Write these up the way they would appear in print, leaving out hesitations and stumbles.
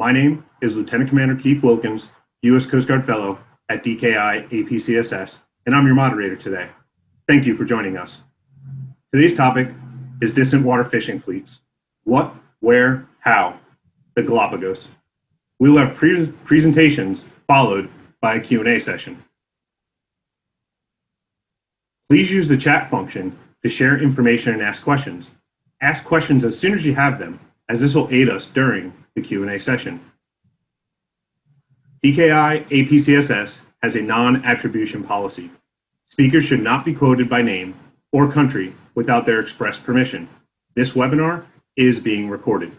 My name is Lieutenant Commander Keith Wilkins, U.S. Coast Guard Fellow at DKI APCSS, and I'm your moderator today. Thank you for joining us. Today's topic is distant water fishing fleets. What, where, how? The Galapagos. We will have presentations followed by a Q&A session. Please use the chat function to share information and ask questions. Ask questions as soon as you have them, as this will aid us during the Q&A session. DKI APCSS has a non-attribution policy. Speakers should not be quoted by name or country without their express permission. This webinar is being recorded.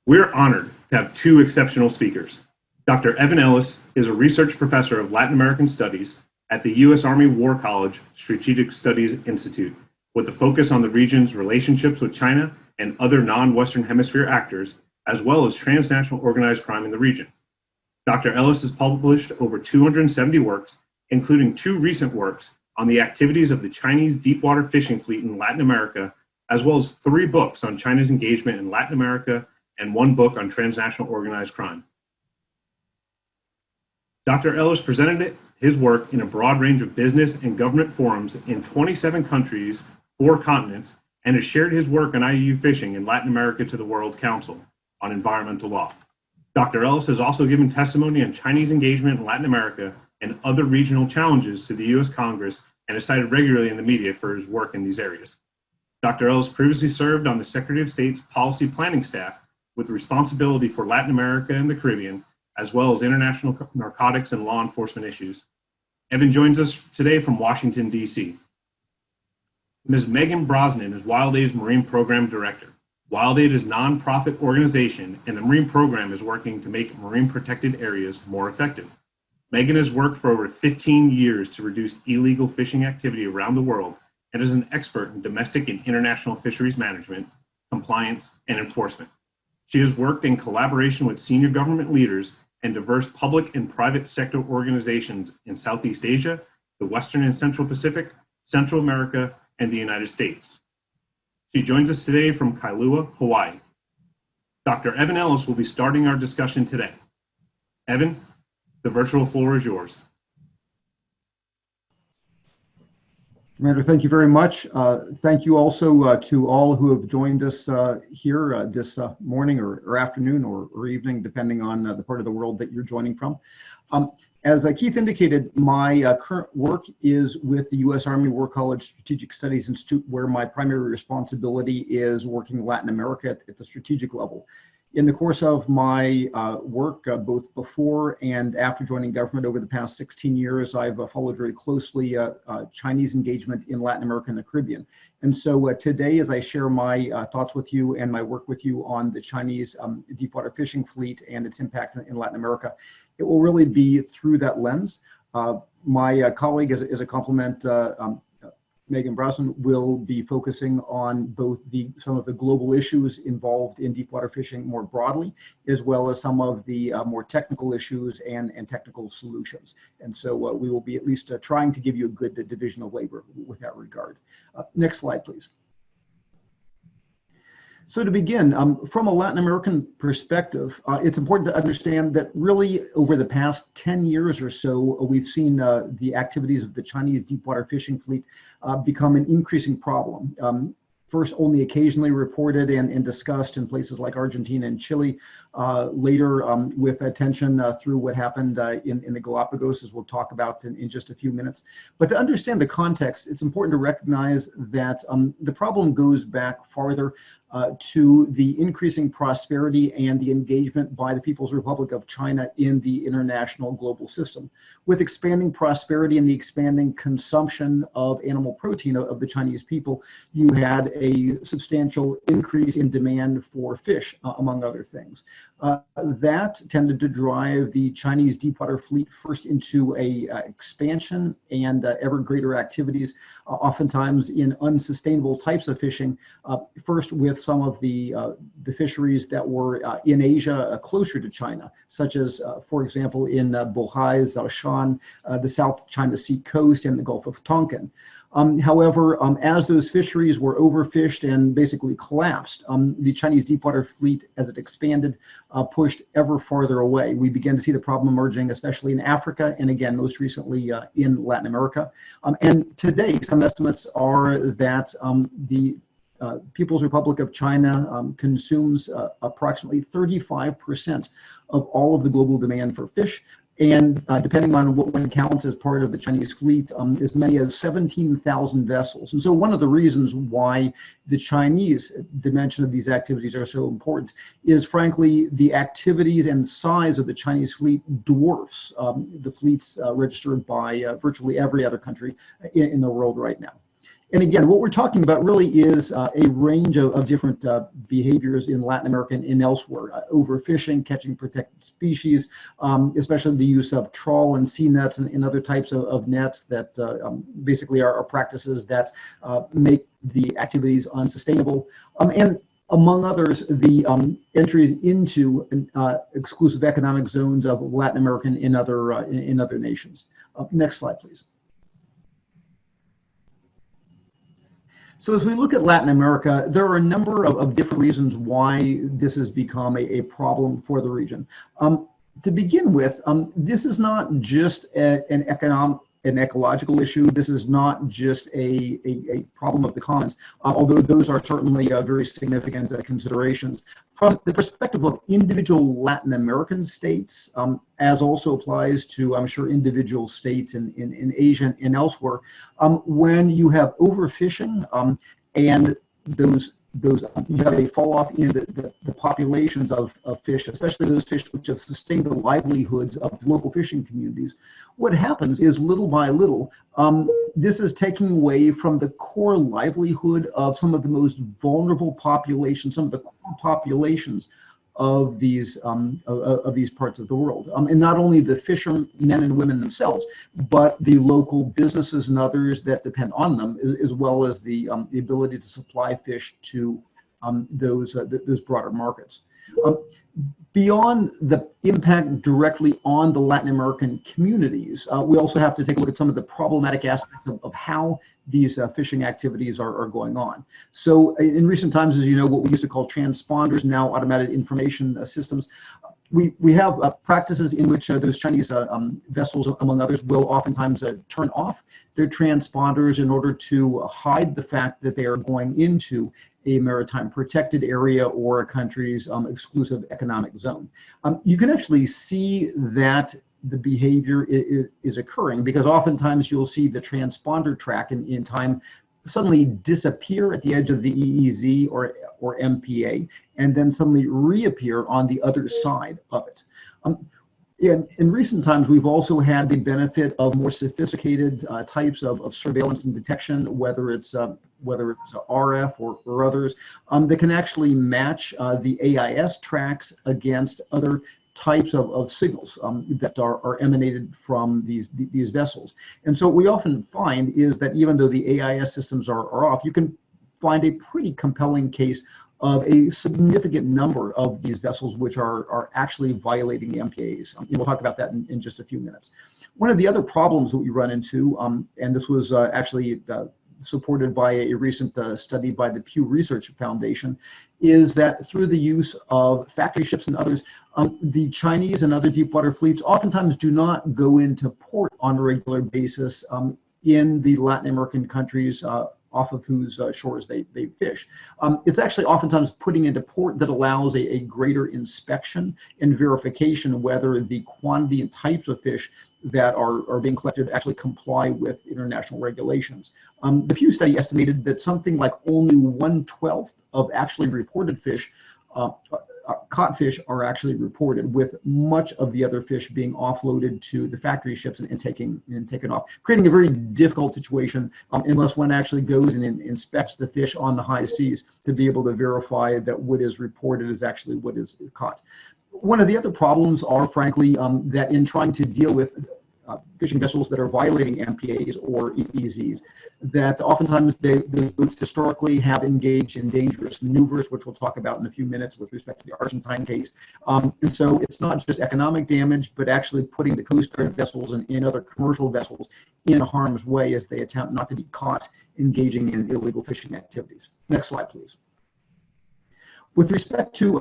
We're honored to have two exceptional speakers. Dr. Evan Ellis is a research professor of Latin American Studies at the U.S. Army War College Strategic Studies Institute, with a focus on the region's relationships with China and other non-Western Hemisphere actors, as well as transnational organized crime in the region. Dr. Ellis has published over 270 works, including 2 recent works on the activities of the Chinese deepwater fishing fleet in Latin America, as well as 3 books on China's engagement in Latin America and 1 book on transnational organized crime. Dr. Ellis presented his work in a broad range of business and government forums in 27 countries, 4 continents, and has shared his work on IUU fishing in Latin America to the World Council on Environmental Law. Dr. Ellis has also given testimony on Chinese engagement in Latin America and other regional challenges to the U.S. Congress, and is cited regularly in the media for his work in these areas. Dr. Ellis previously served on the Secretary of State's policy planning staff with responsibility for Latin America and the Caribbean, as well as international narcotics and law enforcement issues. Evan joins us today from Washington, D.C. Ms. Meaghan Brosnan is WildAid's Marine Program Director. WildAid is a nonprofit organization, and the Marine Program is working to make marine protected areas more effective. Meaghan has worked for over 15 years to reduce illegal fishing activity around the world and is an expert in domestic and international fisheries management, compliance, and enforcement. She has worked in collaboration with senior government leaders and diverse public and private sector organizations in Southeast Asia, the Western and Central Pacific, Central America, and the United States. She joins us today from Kailua, Hawaii. Dr. Evan Ellis will be starting our discussion today. Evan, the virtual floor is yours. Commander, thank you very much. Thank you also to all who have joined us here this morning or afternoon or evening, depending on the part of the world that you're joining from. As Keith indicated, my current work is with the U.S. Army War College Strategic Studies Institute, where my primary responsibility is working Latin America at the strategic level. In the course of my work, both before and after joining government over the past 16 years, I've followed very closely Chinese engagement in Latin America and the Caribbean. And so today, as I share my thoughts with you and my work with you on the Chinese deepwater fishing fleet and its impact in Latin America, it will really be through that lens. My colleague, as a complement, Meaghan Brosnan, will be focusing on both some of the global issues involved in deepwater fishing more broadly, as well as some of the more technical issues and technical solutions. And so we will be at least trying to give you a good division of labor with that regard. Next slide, please. So to begin, from a Latin American perspective, it's important to understand that really over the past 10 years or so, we've seen the activities of the Chinese deepwater fishing fleet become an increasing problem. First, only occasionally reported and discussed in places like Argentina and Chile, later with attention through what happened in the Galapagos, as we'll talk about in just a few minutes. But to understand the context, it's important to recognize that the problem goes back farther to the increasing prosperity and the engagement by the People's Republic of China in the international global system. With expanding prosperity and the expanding consumption of animal protein of the Chinese people, you had a substantial increase in demand for fish, among other things. That tended to drive the Chinese deepwater fleet first into a expansion and ever greater activities, oftentimes in unsustainable types of fishing, first with with some of the fisheries that were in Asia closer to China, such as, for example, in Bohai, Zhoushan, the South China Sea coast, and the Gulf of Tonkin. However, as those fisheries were overfished and basically collapsed, the Chinese deepwater fleet, as it expanded, pushed ever farther away. We began to see the problem emerging, especially in Africa, and again, most recently in Latin America. And today, some estimates are that the People's Republic of China consumes approximately 35% of all of the global demand for fish. And depending on what one counts as part of the Chinese fleet, as many as 17,000 vessels. And so one of the reasons why the Chinese dimension of these activities are so important is, frankly, the activities and size of the Chinese fleet dwarfs the fleets registered by virtually every other country in the world right now. And again, what we're talking about really is a range of different behaviors in Latin America and elsewhere. Overfishing, catching protected species, especially the use of trawl and sea nets and other types of nets that basically are practices that make the activities unsustainable. And among others, the entries into exclusive economic zones of Latin American in other nations. Next slide, please. So as we look at Latin America, there are a number of different reasons why this has become a problem for the region. To begin with, this is not just an ecological issue. This is not just a problem of the commons, although those are certainly very significant considerations. From the perspective of individual Latin American states, as also applies to, I'm sure, individual states in Asia and elsewhere, when you have overfishing and you have a fall off in the populations of fish, especially those fish which have sustained the livelihoods of local fishing communities. What happens is, little by little, this is taking away from the core livelihood of some of the most vulnerable populations, some of the core populations of these parts of the world, and not only the fishermen and women themselves, but the local businesses and others that depend on them, as well as the ability to supply fish to those broader markets. Beyond the impact directly on the Latin American communities, we also have to take a look at some of the problematic aspects of how these fishing activities are going on. So in recent times, as you know, what we used to call transponders, now automated information systems, we have practices in which those Chinese vessels, among others, will oftentimes turn off their transponders in order to hide the fact that they are going into a maritime protected area or a country's exclusive economic zone. You can actually see that the behavior is occurring, because oftentimes you'll see the transponder track in time suddenly disappear at the edge of the EEZ or MPA, and then suddenly reappear on the other side of it. In recent times, we've also had the benefit of more sophisticated types of surveillance and detection, whether it's RF or others, that can actually match the AIS tracks against other types of signals that are emanated from these vessels. And so what we often find is that even though the AIS systems are off, you can find a pretty compelling case of a significant number of these vessels which are actually violating the MPAs. And we'll talk about that in just a few minutes. One of the other problems that we run into, and this was actually supported by a recent study by the Pew Research Foundation, is that through the use of factory ships and others, the Chinese and other deep water fleets oftentimes do not go into port on a regular basis in the Latin American countries off of whose shores they fish. It's actually oftentimes putting into port that allows a greater inspection and verification whether the quantity and types of fish that are being collected actually comply with international regulations. The Pew study estimated that something like only 1/12 of actually reported fish, caught fish, are actually reported, with much of the other fish being offloaded to the factory ships and taken off, creating a very difficult situation unless one actually goes and inspects the fish on the high seas to be able to verify that what is reported is actually what is caught. One of the other problems are, frankly, that in trying to deal with fishing vessels that are violating MPAs or EEZs, that oftentimes the boats historically have engaged in dangerous maneuvers, which we'll talk about in a few minutes with respect to the Argentine case. And so it's not just economic damage, but actually putting the Coast Guard vessels and other commercial vessels in harm's way as they attempt not to be caught engaging in illegal fishing activities. Next slide, please. With respect to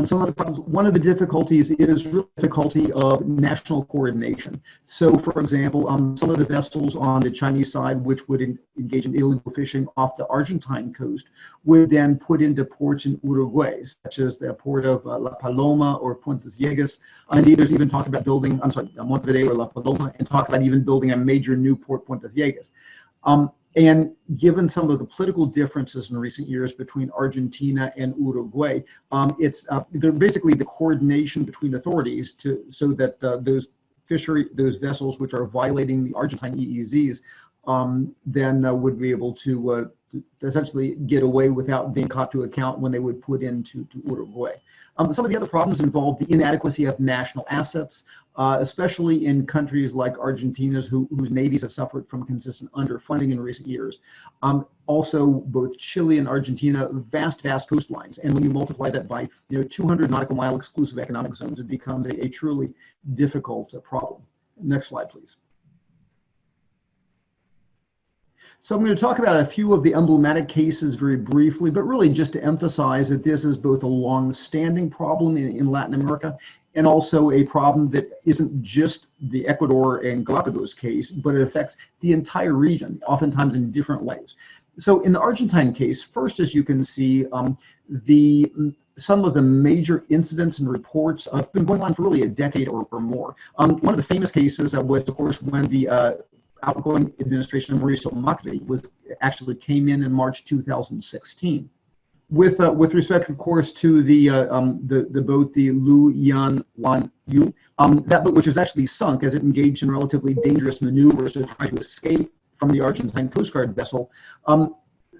some of the problems, one of the difficulties is the difficulty of national coordination. So, for example, some of the vessels on the Chinese side, which would engage in illegal fishing off the Argentine coast, would then put into ports in Uruguay, such as the port of La Paloma or Puentes Llegas. Indeed, there's even talk about building, Montevideo or La Paloma, and talk about even building a major new port, Puentes Llegas. And given some of the political differences in recent years between Argentina and Uruguay, they're basically the coordination between authorities so that those vessels which are violating the Argentine EEZs then would be able to essentially get away without being caught to account when they would put into Uruguay. Some of the other problems involve the inadequacy of national assets, especially in countries like Argentina's whose navies have suffered from consistent underfunding in recent years. Also, both Chile and Argentina, vast coastlines, and when you multiply that by 200 nautical mile exclusive economic zones, it becomes a truly difficult problem. Next slide, please. So I'm going to talk about a few of the emblematic cases very briefly, but really just to emphasize that this is both a long-standing problem in Latin America and also a problem that isn't just the Ecuador and Galapagos case, but it affects the entire region, oftentimes in different ways. So in the Argentine case, first, as you can see, some of the major incidents and reports have been going on for really a decade or more. One of the famous cases was, of course, when the outgoing administration of Mauricio Macri actually came in March 2016. With respect, of course, to the boat, the Lu Yan Wan Yu, that boat, which was actually sunk as it engaged in relatively dangerous maneuvers to try to escape from the Argentine Coast Guard vessel.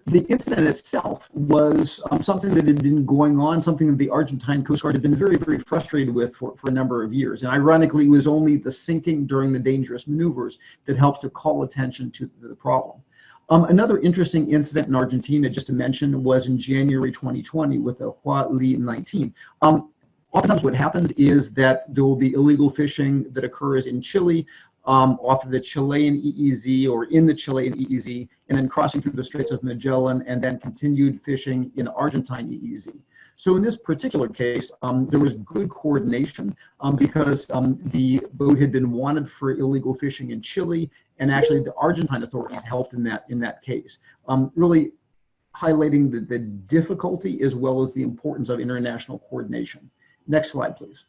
The incident itself was something that had been going on, something that the Argentine Coast Guard had been very, very frustrated with for a number of years. And ironically, it was only the sinking during the dangerous maneuvers that helped to call attention to the problem. Another interesting incident in Argentina, just to mention, was in January 2020 with the Hua Li 19. Oftentimes what happens is that there will be illegal fishing that occurs in Chile, off of the Chilean EEZ or in the Chilean EEZ, and then crossing through the Straits of Magellan and then continued fishing in Argentine EEZ. So in this particular case, there was good coordination because the boat had been wanted for illegal fishing in Chile, and actually the Argentine authorities helped in that case, really highlighting the difficulty as well as the importance of international coordination. Next slide, please.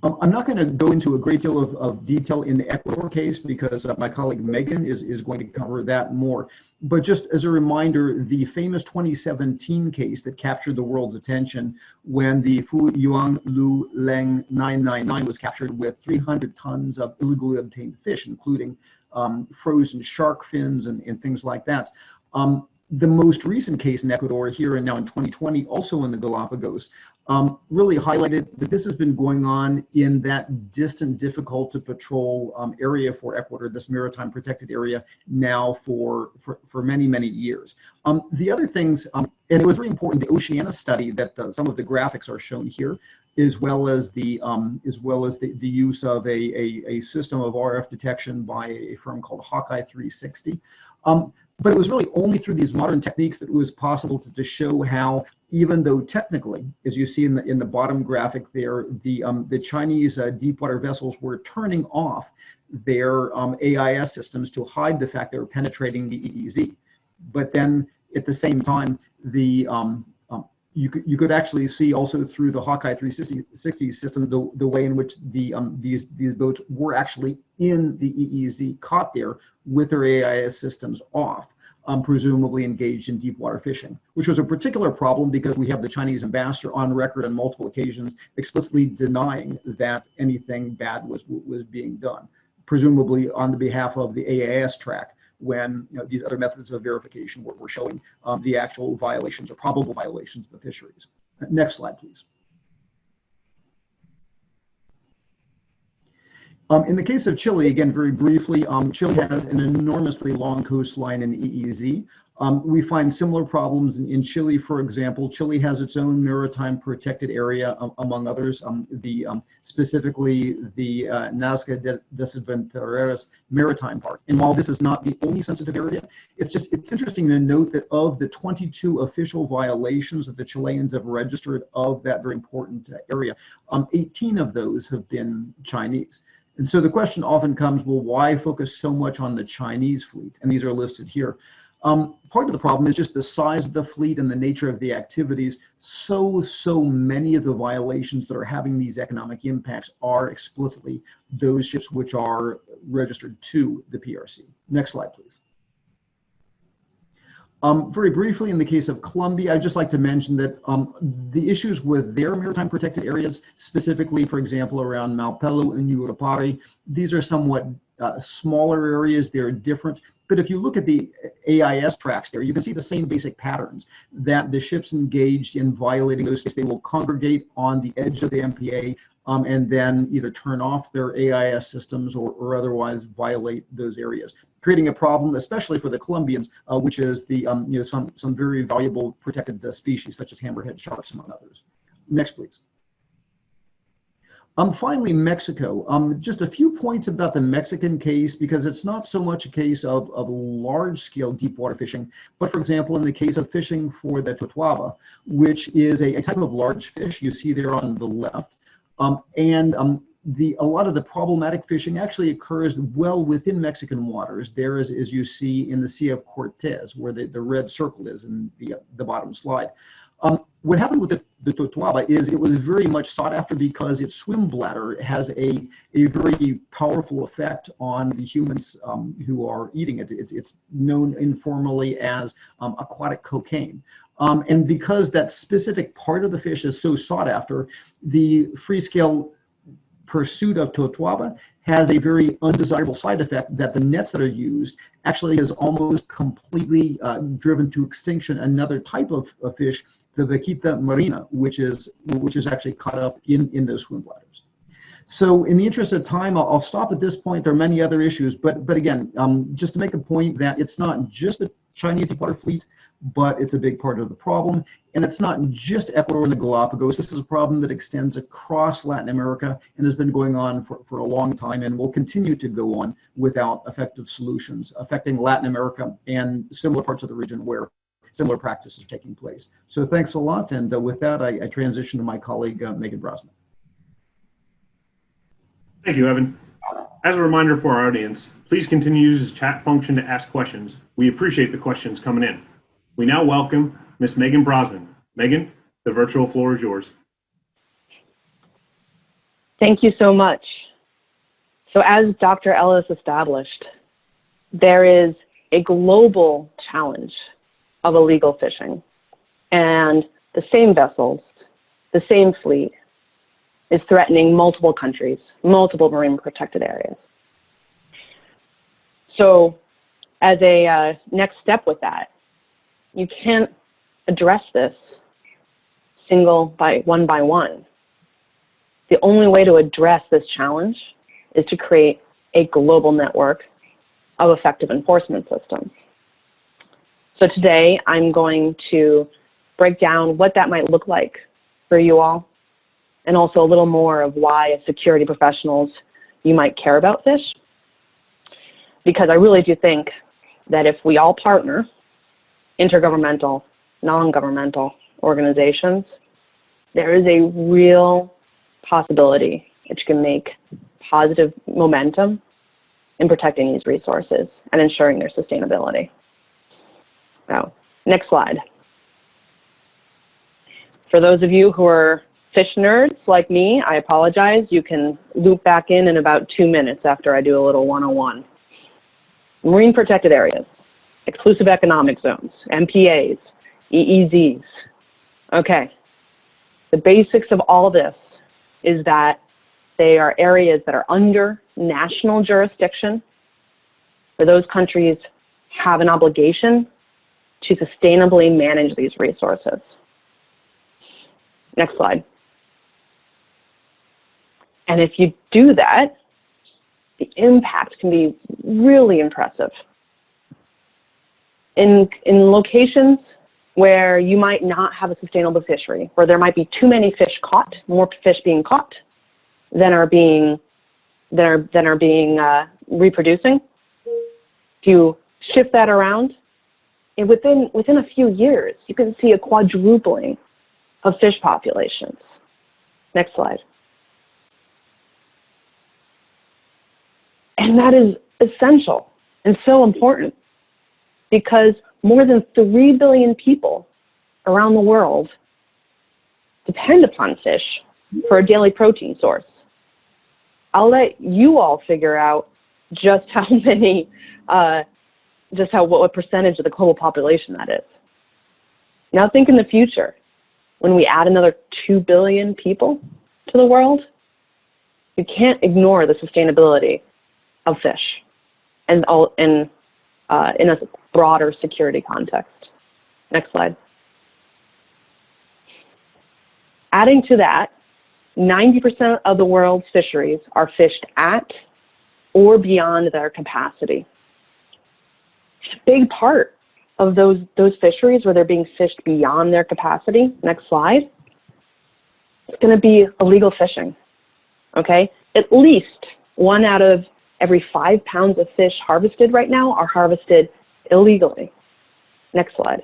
I'm not going to go into a great deal of detail in the Ecuador case because my colleague Meaghan is going to cover that more. But just as a reminder, the famous 2017 case that captured the world's attention when the Fu Yuan Lu Leng 999 was captured with 300 tons of illegally obtained fish, including frozen shark fins and things like that. The most recent case in Ecuador here and now in 2020, also in the Galapagos, really highlighted that this has been going on in that distant, difficult to patrol area for Ecuador, this maritime protected area, now for many, many years. The other things, and it was very important, the Oceana study that some of the graphics are shown here, as well as the use of a system of RF detection by a firm called Hawkeye 360. But it was really only through these modern techniques that it was possible to show how, even though technically, as you see in the bottom graphic there, the Chinese deepwater vessels were turning off their AIS systems to hide the fact they were penetrating the EEZ. But then at the same time, you could actually see also through the Hawkeye 360 system the way in which these boats were actually in the EEZ, caught there with their AIS systems off, presumably engaged in deep water fishing, which was a particular problem because we have the Chinese ambassador on record on multiple occasions explicitly denying that anything bad was being done, presumably on the behalf of the AIS track, when these other methods of verification were showing the actual violations or probable violations of the fisheries. Next slide, please. In the case of Chile, again, very briefly, Chile has an enormously long coastline in EEZ. We find similar problems in Chile, for example. Chile has its own maritime protected area, among others, specifically the Nazca de Desventureras Maritime Park. And while this is not the only sensitive area, it's interesting to note that of the 22 official violations that the Chileans have registered of that very important area, 18 of those have been Chinese. And so the question often comes, well, why focus so much on the Chinese fleet? And these are listed here. Part of the problem is just the size of the fleet and the nature of the activities. So many of the violations that are having these economic impacts are explicitly those ships which are registered to the PRC. Next slide, please. Very briefly, in the case of Colombia, I'd just like to mention that the issues with their maritime protected areas, specifically, for example, around Malpelo and Yurapari, these are somewhat smaller areas. They're different. But if you look at the AIS tracks there, you can see the same basic patterns that the ships engaged in violating those spaces. They will congregate on the edge of the MPA and then either turn off their AIS systems or otherwise violate those areas, creating a problem, especially for the Colombians, which is the some very valuable protected species such as hammerhead sharks, among others. Next, please. Finally, Mexico. Just a few points about the Mexican case, because it's not so much a case of large-scale deep water fishing, but for example, in the case of fishing for the totuaba, which is a type of large fish you see there on the left, a lot of the problematic fishing actually occurs well within Mexican waters. There, as you see in the Sea of Cortez, where the red circle is in the bottom slide. What happened with the totuaba is it was very much sought after because its swim bladder has a very powerful effect on the humans who are eating it. It's known informally as aquatic cocaine. And because that specific part of the fish is so sought after, the free-scale pursuit of totuaba has a very undesirable side effect that the nets that are used actually has almost completely driven to extinction another type of fish, the vaquita marina, which is actually caught up in those swim bladders. So in the interest of time, I'll stop at this point. There are many other issues, but again, just to make a point that it's not just the Chinese deep water fleet, but it's a big part of the problem. And it's not just Ecuador and the Galapagos. This is a problem that extends across Latin America and has been going on for a long time and will continue to go on without effective solutions, affecting Latin America and similar parts of the region where similar practices are taking place. So thanks a lot. And with that, I transition to my colleague, Meaghan Brosnan. Thank you, Evan. As a reminder for our audience, please continue to use the chat function to ask questions. We appreciate the questions coming in. We now welcome Ms. Meaghan Brosnan. Meaghan, the virtual floor is yours. Thank you so much. So as Dr. Ellis established, there is a global challenge of illegal fishing, and the same vessels, the same fleet is threatening multiple countries, multiple marine protected areas. So as a next step with that, you can't address this one by one. The only way to address this challenge is to create a global network of effective enforcement systems. So today I'm going to break down what that might look like for you all, and also a little more of why as security professionals you might care about fish. Because I really do think that if we all partner, intergovernmental, non-governmental organizations, there is a real possibility that you can make positive momentum in protecting these resources and ensuring their sustainability. Now, next slide. For those of you who are fish nerds like me, I apologize. You can loop back in about 2 minutes after I do a little 101. Marine protected areas, exclusive economic zones, MPAs, EEZs. Okay, the basics of all this is that they are areas that are under national jurisdiction, where those countries have an obligation to sustainably manage these resources. Next slide. And if you do that, impact can be really impressive. In locations where you might not have a sustainable fishery, where there might be too many fish caught, more fish being caught than are being reproducing. If you shift that around, and within a few years, you can see a quadrupling of fish populations. Next slide. And that is essential and so important because more than 3 billion people around the world depend upon fish for a daily protein source. I'll let you all figure out just how many, what percentage of the global population that is. Now think in the future, when we add another 2 billion people to the world, you can't ignore the sustainability of fish and in a broader security context. Next slide. Adding to that, 90% of the world's fisheries are fished at or beyond their capacity. A big part of those fisheries where they're being fished beyond their capacity, next slide, it's going to be illegal fishing, okay? At least 1 out of every 5 pounds of fish harvested right now are harvested illegally. Next slide.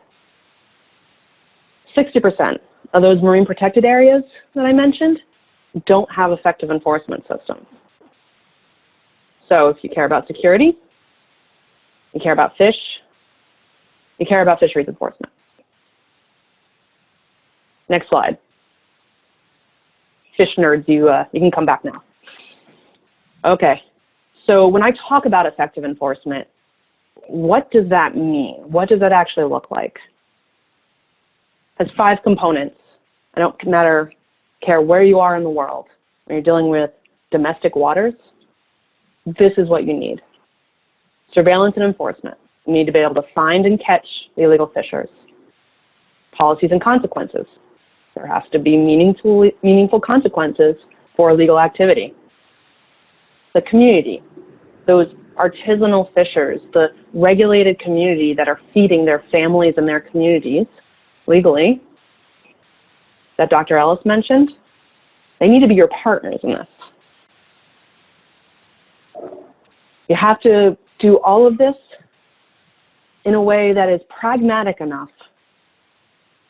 60% of those marine protected areas that I mentioned don't have effective enforcement systems. So if you care about security, you care about fish, you care about fisheries enforcement. Next slide. Fish nerds, you can come back now. Okay, so when I talk about effective enforcement, what does that mean? What does that actually look like? It has 5 components. I don't care where you are in the world. When you're dealing with domestic waters, this is what you need. Surveillance and enforcement. You need to be able to find and catch the illegal fishers. Policies and consequences. There has to be meaningful consequences for illegal activity. The community, those artisanal fishers, the regulated community that are feeding their families and their communities legally, that Dr. Ellis mentioned, they need to be your partners in this. You have to do all of this in a way that is pragmatic enough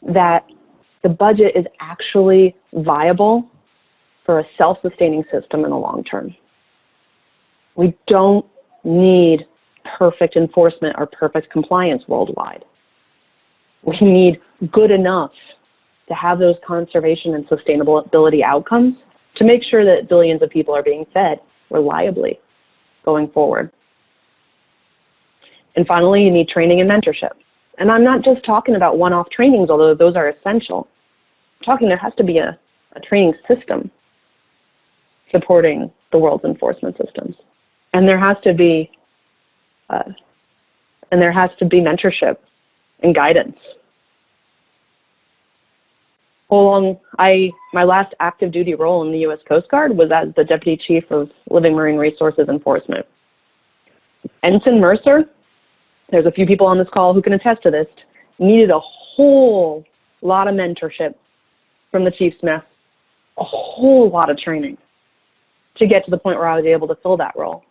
that the budget is actually viable for a self-sustaining system in the long term. We don't need perfect enforcement or perfect compliance worldwide. We need good enough to have those conservation and sustainability outcomes to make sure that billions of people are being fed reliably going forward. And finally, you need training and mentorship. And I'm not just talking about one-off trainings, although those are essential. I'm talking there has to be a training system supporting the world's enforcement systems. And there has to be mentorship and guidance. My last active duty role in the U.S. Coast Guard was as the Deputy Chief of Living Marine Resources Enforcement. Ensign Mercer, there's a few people on this call who can attest to this, needed a whole lot of mentorship from the Chief Smith, a whole lot of training to get to the point where I was able to fill that role.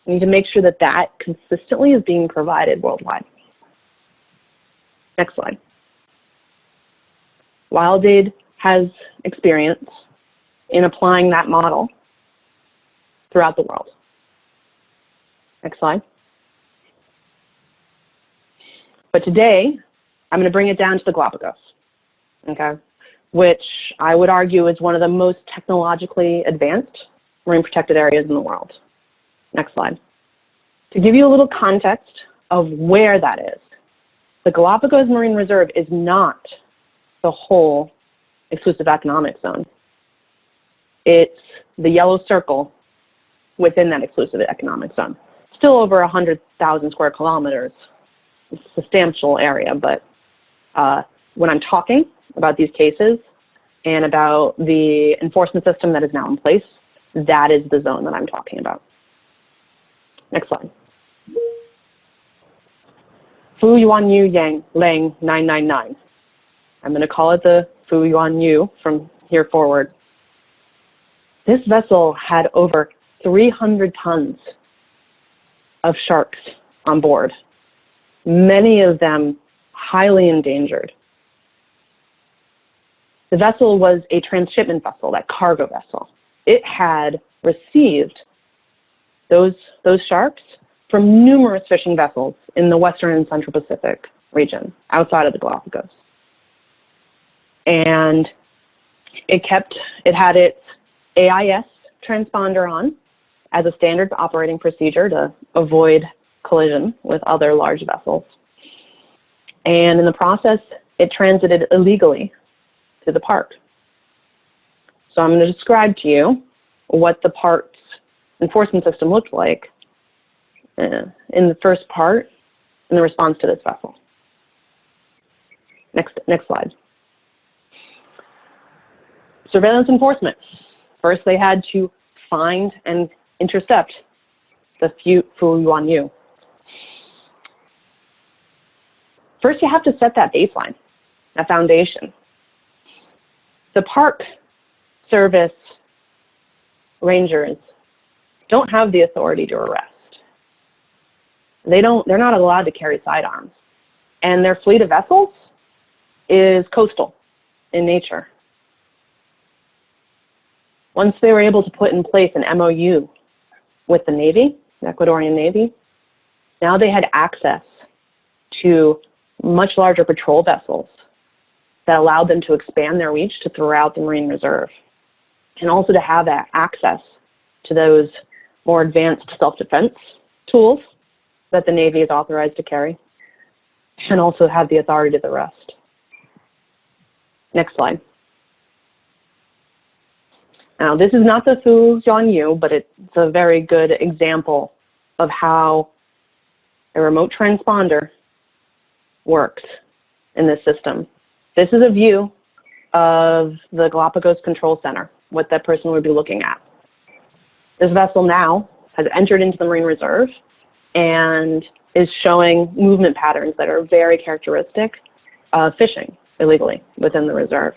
We need to make sure that that consistently is being provided worldwide. Next slide. WildAid has experience in applying that model throughout the world. Next slide. But today, I'm going to bring it down to the Galapagos, okay, which I would argue is one of the most technologically advanced marine protected areas in the world. Next slide. To give you a little context of where that is, the Galapagos Marine Reserve is not the whole exclusive economic zone. It's the yellow circle within that exclusive economic zone. Still over 100,000 square kilometers. It's a substantial area, but when I'm talking about these cases and about the enforcement system that is now in place, that is the zone that I'm talking about. Next slide. Fu Yuan Yu Yang Lang 999. I'm going to call it the Fu Yuan Yu from here forward. This vessel had over 300 tons of sharks on board, many of them highly endangered. The vessel was a transshipment vessel, that cargo vessel. It had received those sharks from numerous fishing vessels in the Western and Central Pacific region, outside of the Galapagos. And it had its AIS transponder on as a standard operating procedure to avoid collision with other large vessels. And in the process, it transited illegally to the park. So I'm going to describe to you what the park's enforcement system looked like in the first part in the response to this vessel. Next slide. Surveillance enforcement. First, they had to find and intercept the Fu Yuan Yu. First, you have to set that baseline, that foundation. The Park Service rangers don't have the authority to arrest. They're not allowed to carry sidearms. And their fleet of vessels is coastal in nature. Once they were able to put in place an MOU with the Navy, the Ecuadorian Navy, now they had access to much larger patrol vessels that allowed them to expand their reach to throughout the Marine Reserve, and also to have that access to those more advanced self-defense tools that the Navy is authorized to carry, and also have the authority to arrest. Next slide. Now, this is not the Fu Yuan Yu, but it's a very good example of how a remote transponder works in this system. This is a view of the Galapagos Control Center, what that person would be looking at. This vessel now has entered into the Marine Reserve and is showing movement patterns that are very characteristic of fishing illegally within the reserve.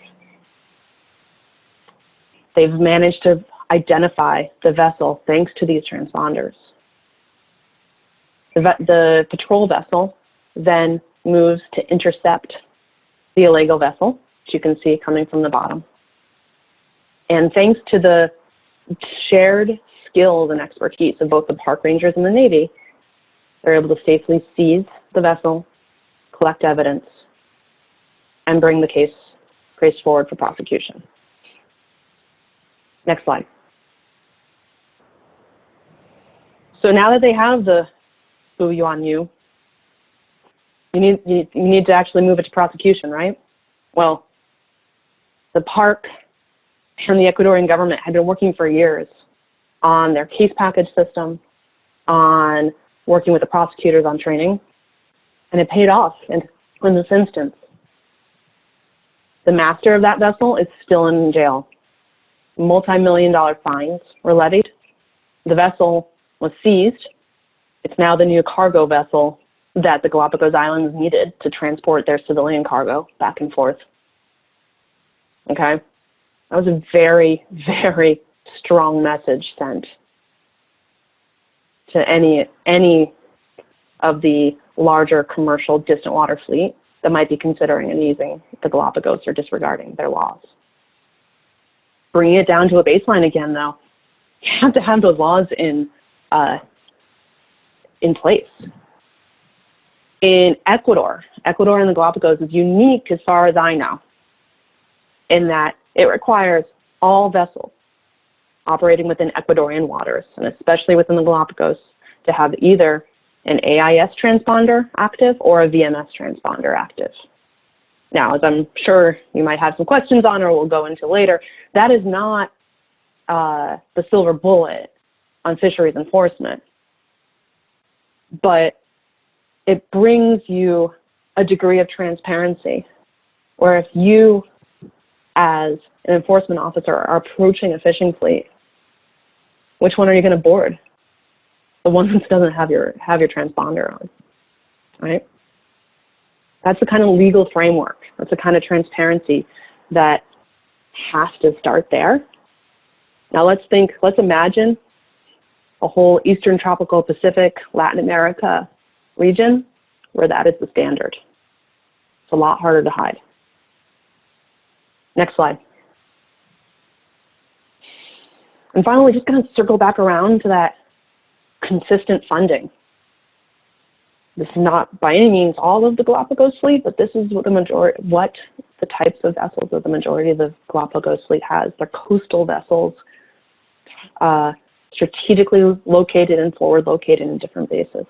They've managed to identify the vessel thanks to these transponders. The patrol vessel then moves to intercept the illegal vessel, which you can see coming from the bottom. And thanks to the shared skills and expertise of both the park rangers and the Navy, they're able to safely seize the vessel, collect evidence, and bring the case forward for prosecution. Next slide. So now that they have the Fu Yuan Yu, you need to actually move it to prosecution, right? Well, the park and the Ecuadorian government had been working for years on their case package system, on working with the prosecutors on training, and it paid off in this instance. The master of that vessel is still in jail. Multi-million-dollar fines were levied. The vessel was seized. It's now the new cargo vessel that the Galapagos Islands needed to transport their civilian cargo back and forth. Okay? That was a very, very strong message sent to any of the larger commercial distant water fleet that might be considering and using the Galapagos or disregarding their laws. Bringing it down to a baseline again, though, you have to have those laws in place. In Ecuador and the Galapagos is unique as far as I know, in that it requires all vessels operating within Ecuadorian waters, and especially within the Galapagos, to have either an AIS transponder active or a VMS transponder active. Now, as I'm sure you might have some questions on or we'll go into later, that is not the silver bullet on fisheries enforcement, but it brings you a degree of transparency where if you, as an enforcement officer, are approaching a fishing fleet Which one are you going to board? The one that doesn't have your transponder on, right? That's the kind of legal framework. That's the kind of transparency that has to start there. Now let's imagine a whole Eastern Tropical Pacific, Latin America region where that is the standard. It's a lot harder to hide. Next slide. And finally, just going to circle back around to that consistent funding. This is not by any means all of the Galapagos fleet, but this is what the types of vessels that the majority of the Galapagos fleet has. They're coastal vessels, strategically located and forward located in different bases.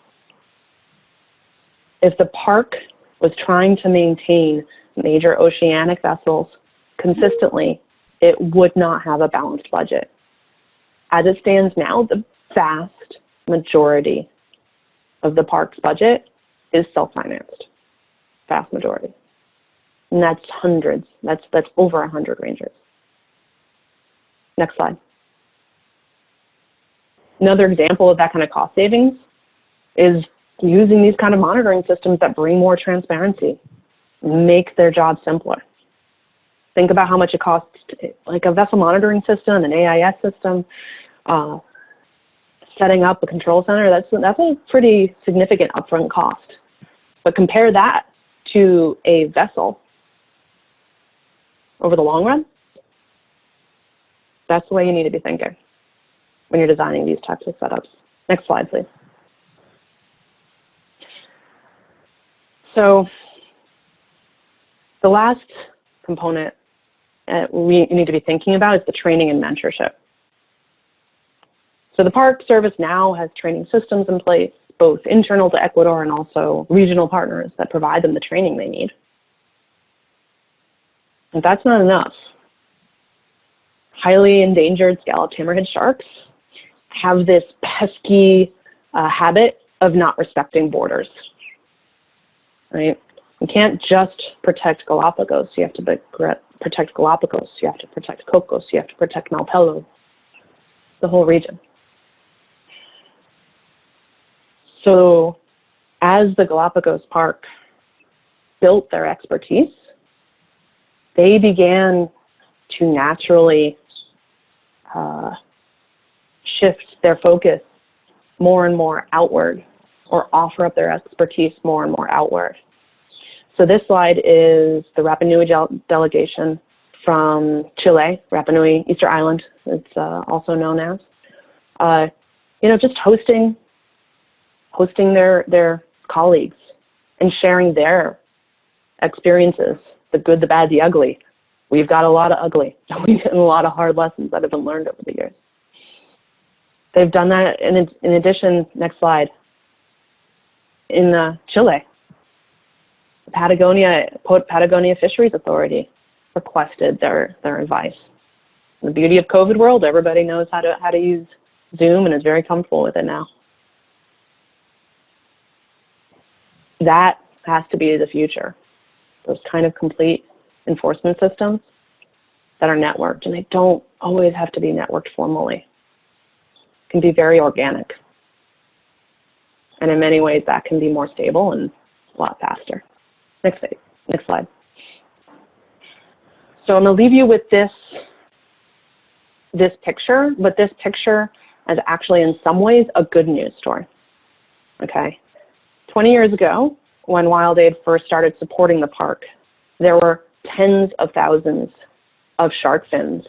If the park was trying to maintain major oceanic vessels consistently, it would not have a balanced budget. As it stands now, the vast majority of the park's budget is self-financed, vast majority. And that's hundreds, that's over 100 rangers. Next slide. Another example of that kind of cost savings is using these kind of monitoring systems that bring more transparency, make their job simpler. Think about how much it costs, like a vessel monitoring system, an AIS system, setting up a control center. That's a pretty significant upfront cost. But compare that to a vessel over the long run. That's the way you need to be thinking when you're designing these types of setups. Next slide, please. So the last component we need to be thinking about is the training and mentorship. So the Park Service now has training systems in place, both internal to Ecuador and also regional partners that provide them the training they need. And that's not enough. Highly endangered scalloped hammerhead sharks have this pesky habit of not respecting borders, right? You can't just protect Galapagos. You have to protect Galapagos. You have to protect Cocos. You have to protect Malpelo, the whole region. So as the Galapagos Park built their expertise, they began to naturally shift their focus more and more outward, or offer up their expertise more and more outward. So this slide is the Rapa Nui delegation from Chile, Rapa Nui, Easter Island, it's also known as. Just hosting their colleagues and sharing their experiences, the good, the bad, the ugly. We've got a lot of ugly. We've got a lot of hard lessons that have been learned over the years. They've done that in addition, next slide, in Chile. Patagonia Fisheries Authority requested their advice. The beauty of COVID world, everybody knows how to use Zoom and is very comfortable with it now. That has to be the future. Those kind of complete enforcement systems that are networked, and they don't always have to be networked formally. It can be very organic. And in many ways, that can be more stable and a lot faster. Next slide. So I'm going to leave you with this picture, but this picture is actually in some ways a good news story. Okay. 20 years ago, when WildAid first started supporting the park, there were tens of thousands of shark fins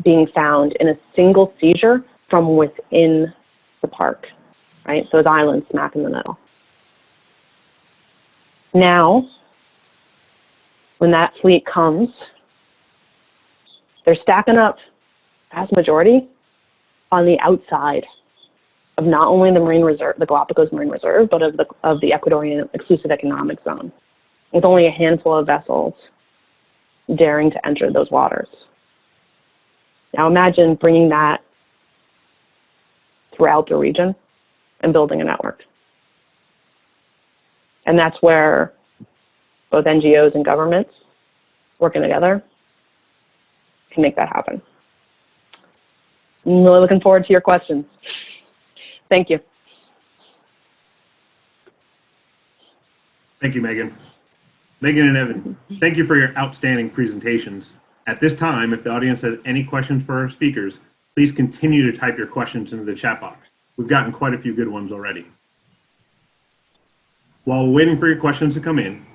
being found in a single seizure from within the park, right? Those islands smack in the middle. Now, when that fleet comes, they're stacking up, vast majority, on the outside of not only the Marine Reserve, the Galapagos Marine Reserve, but of the Ecuadorian Exclusive Economic Zone, with only a handful of vessels daring to enter those waters. Now imagine bringing that throughout the region and building a network. And that's where both NGOs and governments working together can make that happen. I'm really looking forward to your questions. Thank you. Thank you, Meaghan. Meaghan and Evan, thank you for your outstanding presentations. At this time, if the audience has any questions for our speakers, please continue to type your questions into the chat box. We've gotten quite a few good ones already. While we're waiting for your questions to come in,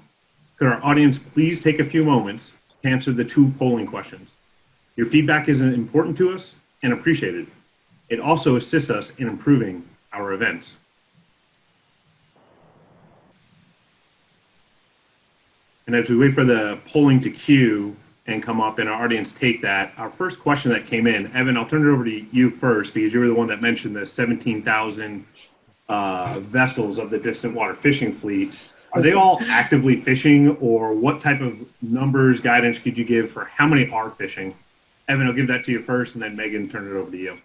could our audience please take a few moments to answer the 2 polling questions? Your feedback is important to us and appreciated. It also assists us in improving our events. And as we wait for the polling to queue and come up and our audience take that, our first question that came in, Evan, I'll turn it over to you first because you were the one that mentioned the 17,000 vessels of the distant water fishing fleet. Are they all actively fishing, or what type of numbers, guidance could you give for how many are fishing? Evan, I'll give that to you first, and then Meaghan, turn it over to you.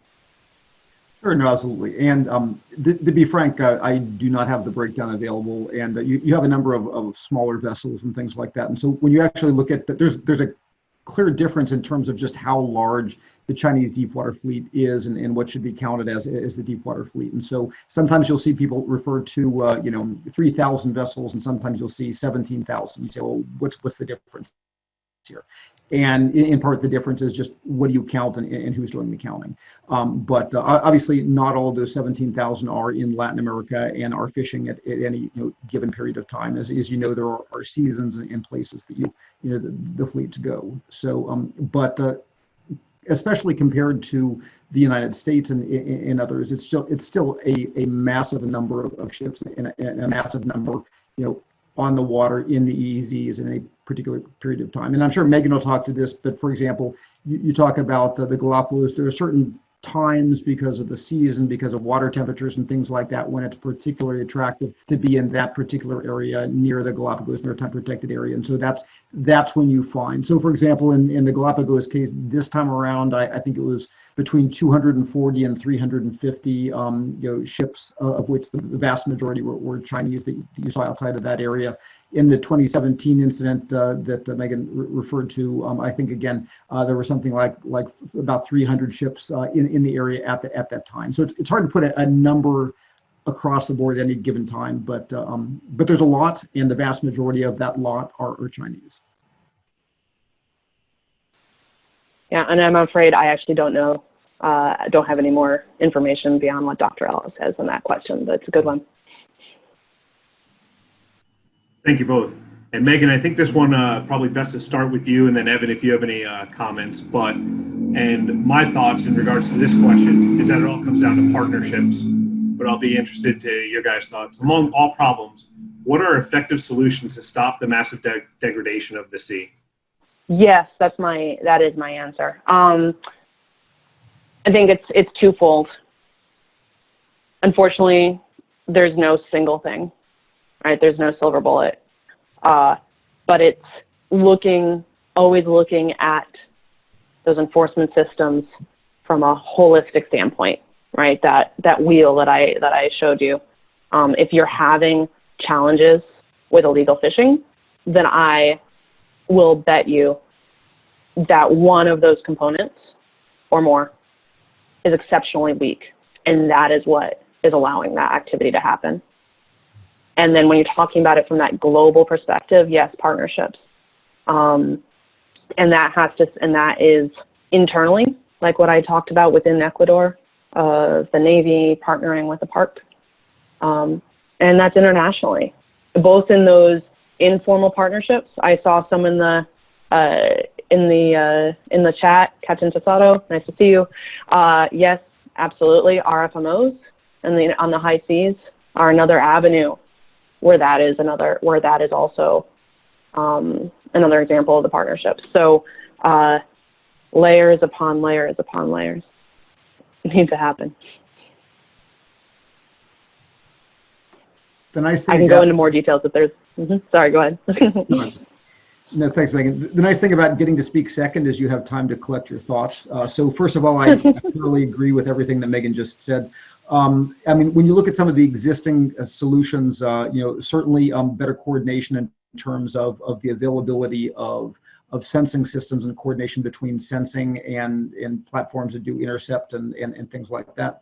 Sure, no, absolutely. And to be frank, I do not have the breakdown available, and you have a number of smaller vessels and things like that. And so when you actually look at that, there's a clear difference in terms of just how large the Chinese deep water fleet is and what should be counted as the deep water fleet. And so sometimes you'll see people refer to 3,000 vessels, and sometimes you'll see 17,000. You say, well, what's the difference here? And in part, the difference is just what do you count and who's doing the counting. But obviously, not all of those 17,000 are in Latin America and are fishing at any given period of time. As you know, there are seasons and places that the fleets go. So, especially compared to the United States and others, it's still a massive number of ships and a massive number, on the water in the EEZs in a particular period of time. And I'm sure Meaghan will talk to this, but for example, you talk about the Galapagos. There are certain times because of the season, because of water temperatures and things like that, when it's particularly attractive to be in that particular area near the Galapagos Maritime Protected Area. And so that's when you find. So for example, in the Galapagos case, this time around, I think it was between 240 and 350 ships, of which the vast majority were Chinese that you saw outside of that area. In the 2017 incident that Meaghan referred to, I think again there was something like about 300 ships in the area at that time. So it's hard to put a number across the board at any given time, but there's a lot, and the vast majority of that lot are Chinese. Yeah, and I'm afraid I actually don't know. I don't have any more information beyond what Dr. Ellis has on that question, but it's a good one. Thank you both. And Meaghan, I think this one probably best to start with you, and then Evan, if you have any comments. And my thoughts in regards to this question is that it all comes down to partnerships, but I'll be interested to your guys' thoughts. Among all problems, what are effective solutions to stop the massive degradation of the sea? Yes, that is my answer. I think it's twofold. Unfortunately, there's no single thing, right? There's no silver bullet, but it's always looking at those enforcement systems from a holistic standpoint, right? That wheel that I showed you. If you're having challenges with illegal fishing, then I will bet you that one of those components or more is exceptionally weak, and that is what is allowing that activity to happen. And then when you're talking about it from that global perspective, yes, partnerships, and that is internally, like what I talked about within Ecuador, the Navy partnering with the park, and that's internationally, both in those informal partnerships. I saw some in the chat, Captain Tasato, nice to see you. Yes, absolutely. RFMOs and on the high seas are another avenue where that is also another example of the partnership. So layers upon layers upon layers need to happen. The nice thing I can go into more details if there's. Sorry, go ahead. No, thanks, Meaghan. The nice thing about getting to speak second is you have time to collect your thoughts. So first of all, I totally agree with everything that Meaghan just said. I mean, when you look at some of the existing solutions, certainly better coordination in terms of the availability of sensing systems and coordination between sensing and platforms that do intercept and things like that.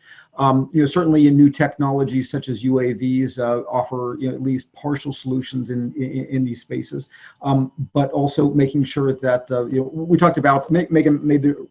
Certainly in new technologies such as UAVs offer at least partial solutions in these spaces, but also making sure that we talked about, Meaghan made the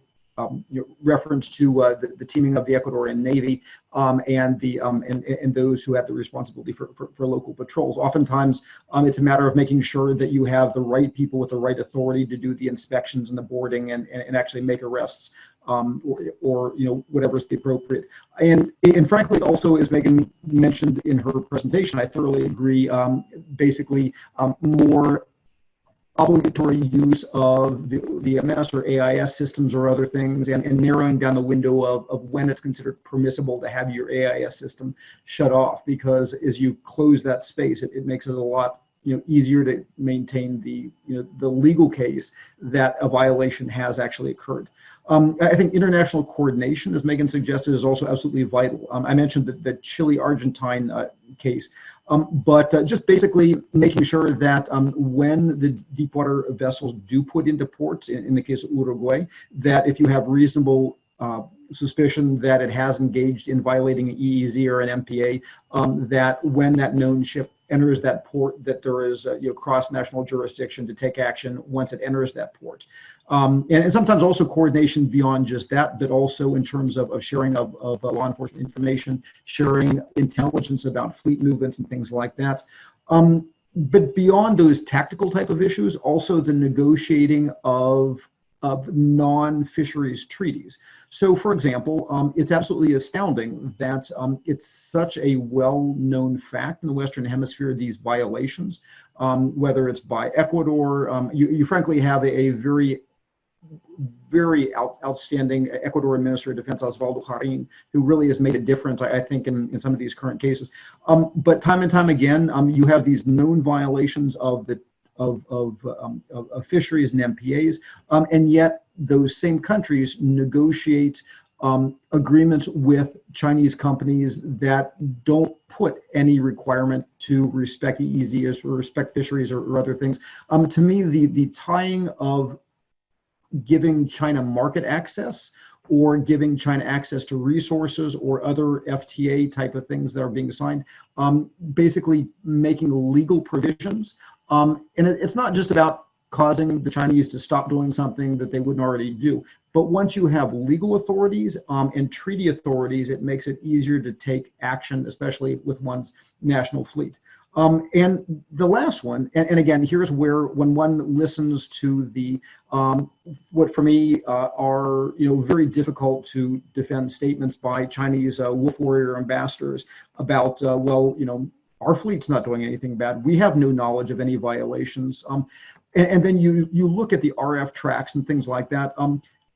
reference to the teaming of the Ecuadorian Navy and those who have the responsibility for local patrols. Oftentimes, it's a matter of making sure that you have the right people with the right authority to do the inspections and the boarding and actually make arrests, or whatever is the appropriate. And frankly, also, as Meaghan mentioned in her presentation, I thoroughly agree. Basically, more obligatory use of the MS or AIS systems or other things, and narrowing down the window of when it's considered permissible to have your AIS system shut off, because as you close that space, it makes it a lot easier to maintain the legal case that a violation has actually occurred. I think international coordination, as Meaghan suggested, is also absolutely vital. I mentioned the Chile-Argentine case, but just basically making sure that when the deepwater vessels do put into ports, in the case of Uruguay, that if you have reasonable suspicion that it has engaged in violating an EEZ or an MPA, that when that known ship enters that port, that there is cross-national jurisdiction to take action once it enters that port. And sometimes also coordination beyond just that, but also in terms of sharing of law enforcement information, sharing intelligence about fleet movements and things like that. But beyond those tactical type of issues, also the negotiating of non-fisheries treaties. So, for example, it's absolutely astounding that it's such a well-known fact in the Western Hemisphere, these violations, whether it's by Ecuador. You frankly have a very outstanding Ecuadorian Minister of Defense, Osvaldo Harín, who really has made a difference, I think, in some of these current cases. But time and time again, you have these known violations of fisheries and MPAs, and yet those same countries negotiate agreements with Chinese companies that don't put any requirement to respect EEZs or respect fisheries or other things. To me, the tying of giving China market access or giving China access to resources or other FTA type of things that are being signed, basically making legal provisions. And it's not just about causing the Chinese to stop doing something that they wouldn't already do. But once you have legal authorities and treaty authorities, it makes it easier to take action, especially with one's national fleet. And the last one, and again, here's where when one listens to the what for me are very difficult to defend statements by Chinese wolf warrior ambassadors about our fleet's not doing anything bad. We have no knowledge of any violations. And then you look at the RF tracks and things like that.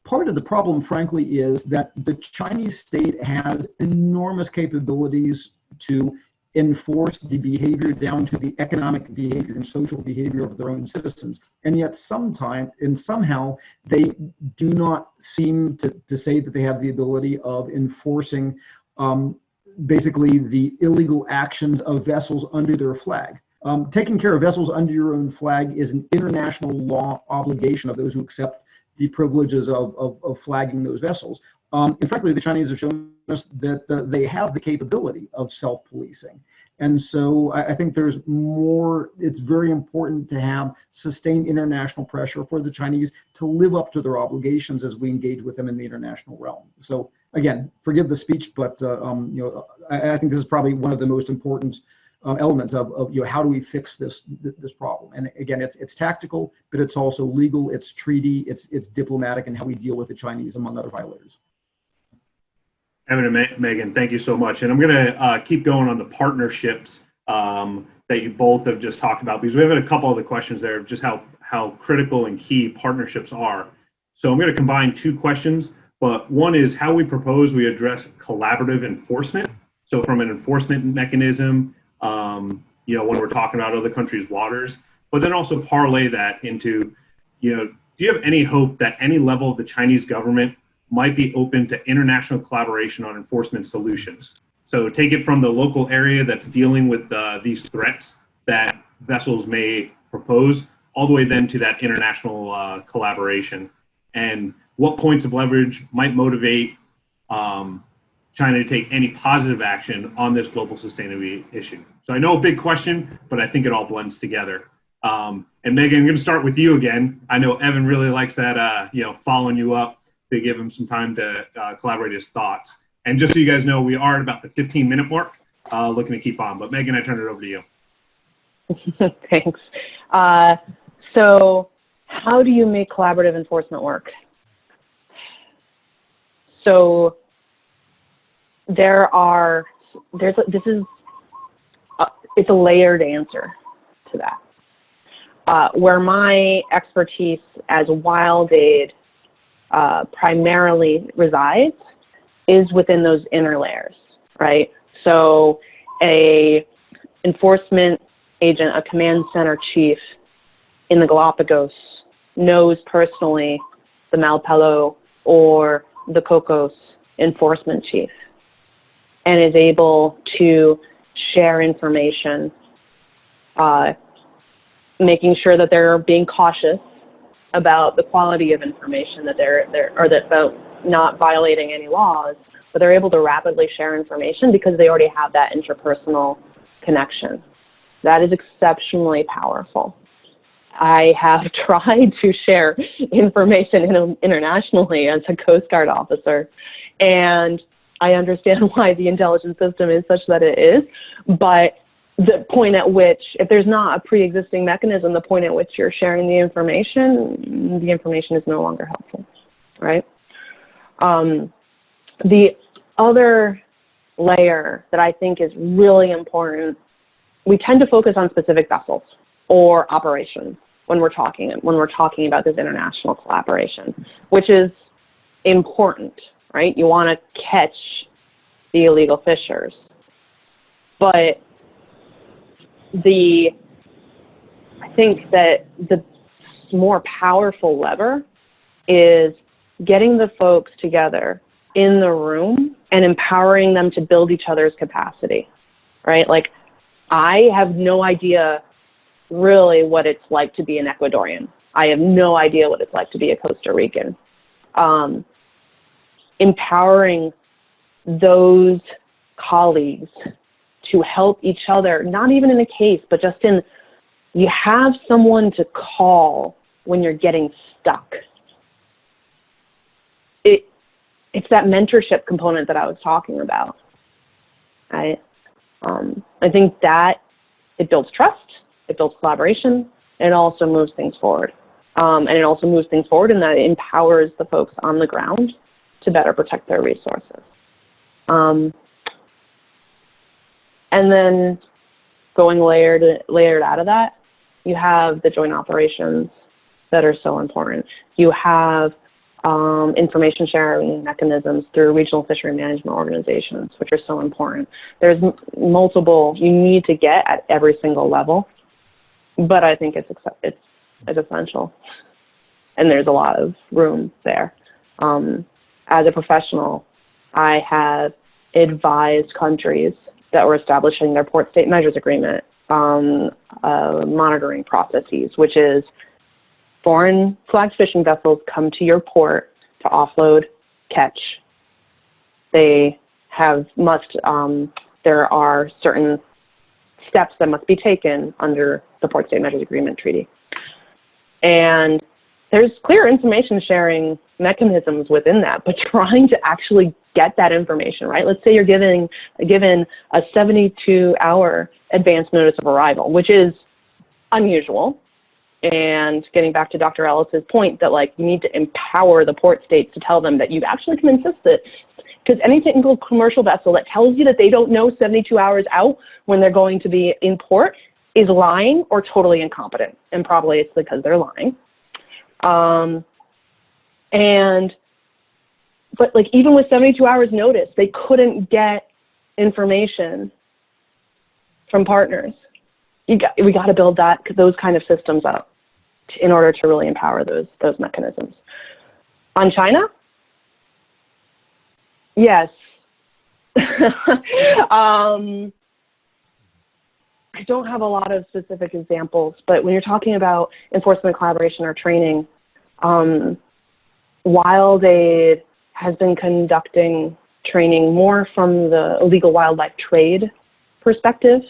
Part of the problem, frankly, is that the Chinese state has enormous capabilities to enforce the behavior down to the economic behavior and social behavior of their own citizens. And yet somehow they do not seem to say that they have the ability of enforcing basically the illegal actions of vessels under their flag. Taking care of vessels under your own flag is an international law obligation of those who accept the privileges of flagging those vessels. And frankly, the Chinese have shown us that they have the capability of self-policing. And so I think there's more, it's very important to have sustained international pressure for the Chinese to live up to their obligations as we engage with them in the international realm. So again, forgive the speech, but I think this is probably one of the most important elements of how do we fix this problem. And again, it's tactical, but it's also legal, it's treaty, it's diplomatic, and how we deal with the Chinese, among other violators. Evan and Meaghan, thank you so much. And I'm going to keep going on the partnerships that you both have just talked about, because we have a couple of the questions there of just how critical and key partnerships are. So I'm going to combine two questions, but one is how we propose we address collaborative enforcement. So from an enforcement mechanism, when we're talking about other countries' waters, but then also parlay that into, do you have any hope that any level of the Chinese government might be open to international collaboration on enforcement solutions? So take it from the local area that's dealing with these threats that vessels may propose, all the way then to that international collaboration, and what points of leverage might motivate China to take any positive action on this global sustainability issue. So I know a big question, but I think it all blends together. And Meaghan, I'm going to start with you again. I know Evan really likes that, following you up to give him some time to collaborate his thoughts. And just so you guys know, we are at about the 15-minute mark, looking to keep on. But Meaghan, I turn it over to you. Thanks. So how do you make collaborative enforcement work? So it's a layered answer to that. Where my expertise as WildAid primarily resides is within those inner layers, right? So a enforcement agent, a command center chief in the Galapagos knows personally the Malpelo or the Cocos enforcement chief and is able to share information, making sure that they're being cautious about the quality of information that about not violating any laws, but they're able to rapidly share information because they already have that interpersonal connection. That is exceptionally powerful. I have tried to share information internationally as a Coast Guard officer, and I understand why the intelligence system is such that it is, but the point at which, if there's not a pre-existing mechanism, the point at which you're sharing the information is no longer helpful, right? The other layer that I think is really important, we tend to focus on specific vessels or operations when we're talking about this international collaboration, which is important, right? You want to catch the illegal fishers, but I think that the more powerful lever is getting the folks together in the room and empowering them to build each other's capacity, right? Like, I have no idea really what it's like to be an Ecuadorian. I have no idea what it's like to be a Costa Rican. Empowering those colleagues to help each other, not even in a case, but just in, you have someone to call when you're getting stuck. It's that mentorship component that I was talking about, right? I think that it builds trust, it builds collaboration, and it also moves things forward. And it also moves things forward in that it empowers the folks on the ground to better protect their resources. And then going layered out of that, you have the joint operations that are so important. You have information sharing mechanisms through regional fishery management organizations, which are so important. There's multiple you need to get at every single level, but I think it's essential, and there's a lot of room there. As a professional, I have advised countries that were establishing their port state measures agreement monitoring processes, which is foreign flagged fishing vessels come to your port to offload, catch. There are certain steps that must be taken under the Port State Measures Agreement Treaty. And there's clear information sharing mechanisms within that, but trying to actually get that information, right? Let's say you're given a 72-hour advance notice of arrival, which is unusual. And getting back to Dr. Ellis's point that, like, you need to empower the port states to tell them that you actually can insist that, because any single commercial vessel that tells you that they don't know 72 hours out when they're going to be in port is lying or totally incompetent. And probably it's because they're lying. But like, even with 72 hours notice, they couldn't get information from partners. We got to build those kind of systems up in order to really empower those mechanisms. On China, yes. I don't have a lot of specific examples, but when you're talking about enforcement collaboration or training, WildAid has been conducting training more from the illegal wildlife trade perspective